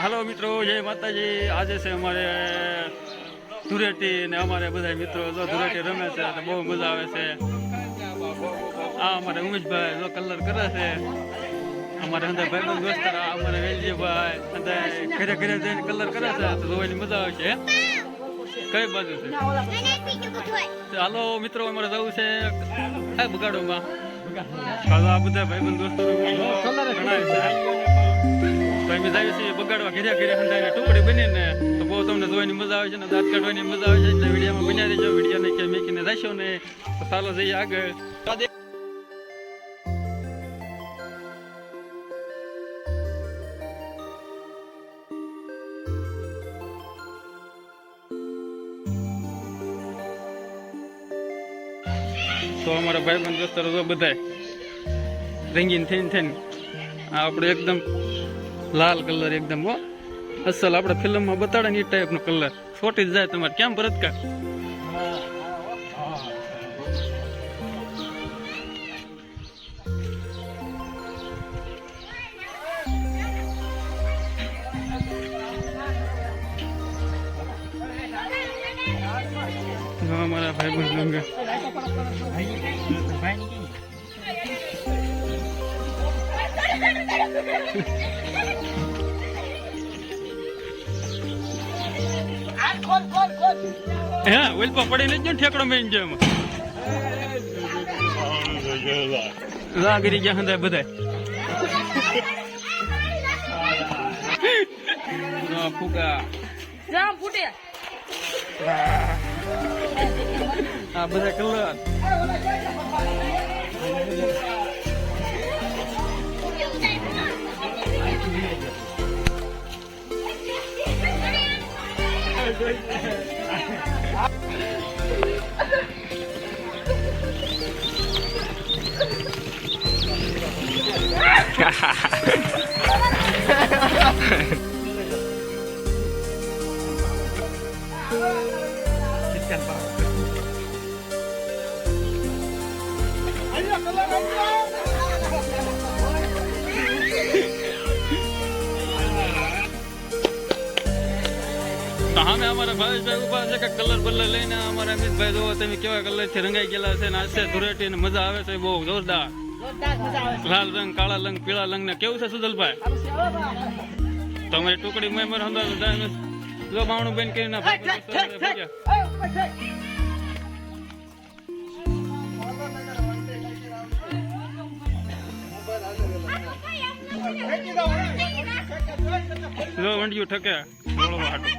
હાલો મિત્રો, જય માતાજી। આજે છે અમારે ધૂળેટી ને અમારે બધા મિત્રો જો ધૂળેટી રમે છે તો બહુ મજા આવે છે। આ અમારે ઉમેશભાઈ જો કલર કરે છે, અમારે અંદર ભાઈબંધ દોસ્તાર અમારે વેલજીભાઈ અંદર ઘરે ઘરે જઈને કલર કરે છે તો જોવાની મજા આવે છે। કઈ બાજુ છે? હાલો મિત્રો, અમારે જવું છે આ બગાડોમાં। આ બધા ભાઈબંધ દોસ્તારો ઘણા છે તો અમે જઈએ છીએ બગાડવા ઘેરે ઘેરે હંધાઈને ટુકડી બનીને તો બહુ તમને જોવાની મજા આવે છે ને દાંત કાઢવાની મજા આવે છે। એટલે વિડીયોમાં બન્યા રહેજો, વિડીયોને ક્યાંય મેકીને જશો ને તો ચાલો જઈએ આગળ। તો અમારા ભાઈબંધ દોસ્તારો તો બધા રંગીન થઈને આપણે એકદમ લાલ કલર એકદમ અસલ આપણે ફિલ્મમાં બતાડે ને એ ટાઈપનો કલર છોટી જ જાય તમારે કેમ ભરતકા? અમારા ભાઈબંધ ગંગા હા ઓલપા પડી લેજો ને ઠેકડો મેં જો એમાં લાગરી ગયા હંધાય બધા ફૂગા ફૂટે આ બધા કલર અમે અમારા ભાવેશભાઈ ઉભા છે કે કલર બલર લઈને અમારા અમિતભાઈ જોવો તમે કેવા કલર થી રંગાઈ ગયેલા છે ને આજે ધૂળેટી ને મજા આવે છે બહુ જોરદાર। લાલ રંગ, કાળા રંગ, પીળા રંગ ને કેવું છે સુજલભાઈ? તમારી ટુકડી મેં મારા અંદર જો બાવણું બેન કરીને જો વંડિયું ઠકે બોલવા હાટું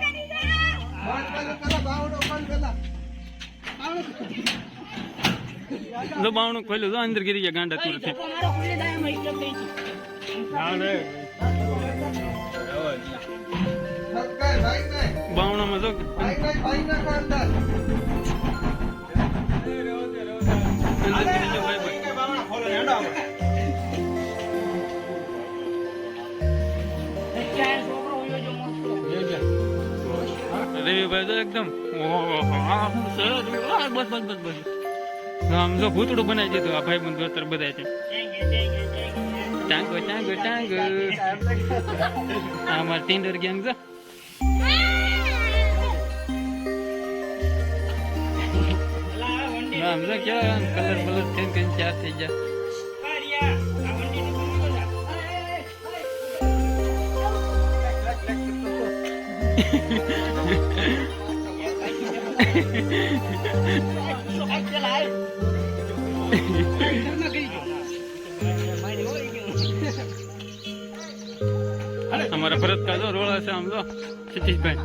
જો બાવણું ખોલ્યું જો અંદર ગીરી ગયા ગાંડા તું બાવણામાં જો રવિભાઈ તો એકદમ બસ આમ જો ભૂતડું બનાવી દીધું આ ભાઈ બંધ દોસ્તર બધા છે। ટાંગો ટાંગો ટાંગો અમાર ટિન્ડર ગેંગ છે। આમ જો કેવા કલર બલર થઈ ચાર થઈ ગયા। हमारा भरत का जो रोड़ा से हम लोग सतीश भाई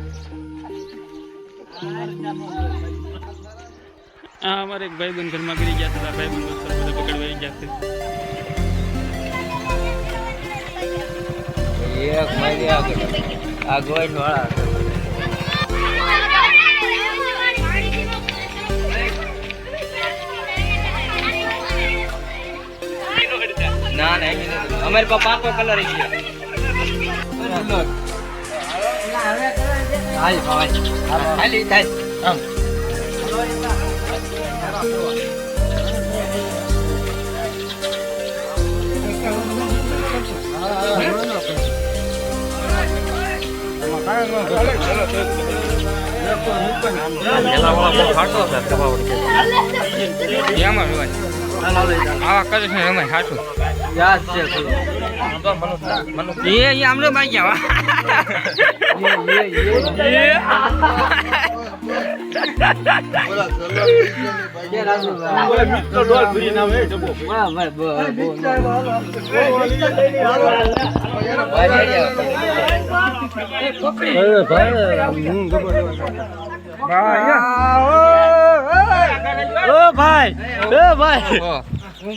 हमारे एक भाई बन घर में गिरी गया था, भाई बन पकड़ गया थे। ना नहीं हमारे पापा को कलर है हाल हाल हाल इधर हम એમાં હોય આવા કરે છે એમાં સાચું યાદ છે એ આમનો બાઈ ગયા ભાઈ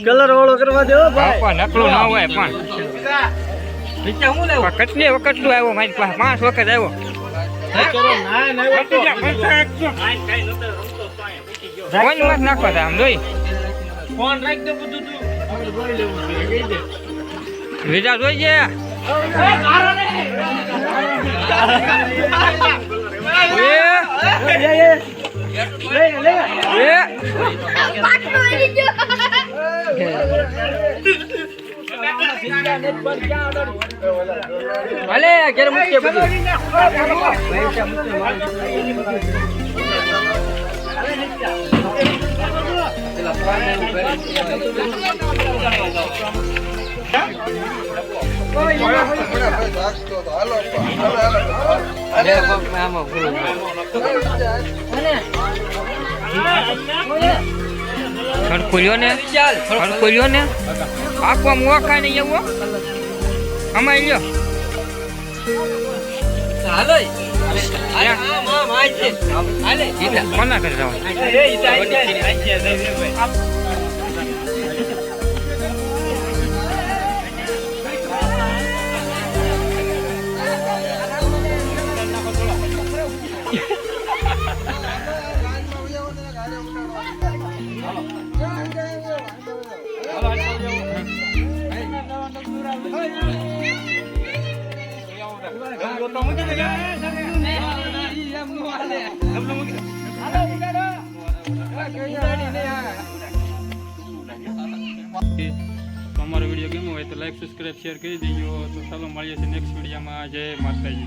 કલર વાળો કરવા દે ભાઈ નકલું ના હોય પણ કેટલી વખત નું આવ્યો મારી પાસે 5 વખત આવ્યો ફોન માં નાખો આમ જોઈ વિજા જોઈ છે ભલે ઘેર મૂકીએ બધું ખોલ્યો ને આખો મોખા ને એવો અમાય લ્યો હાલો કોના કરે અમારો વિડીયો ગમ્યો હોય તો લાઈક સબસ્ક્રાઈબ શેર કરી દેજો. તો ચાલો મળીએ છીએ નેક્સ્ટ વિડીયોમાં. જય માતાજી.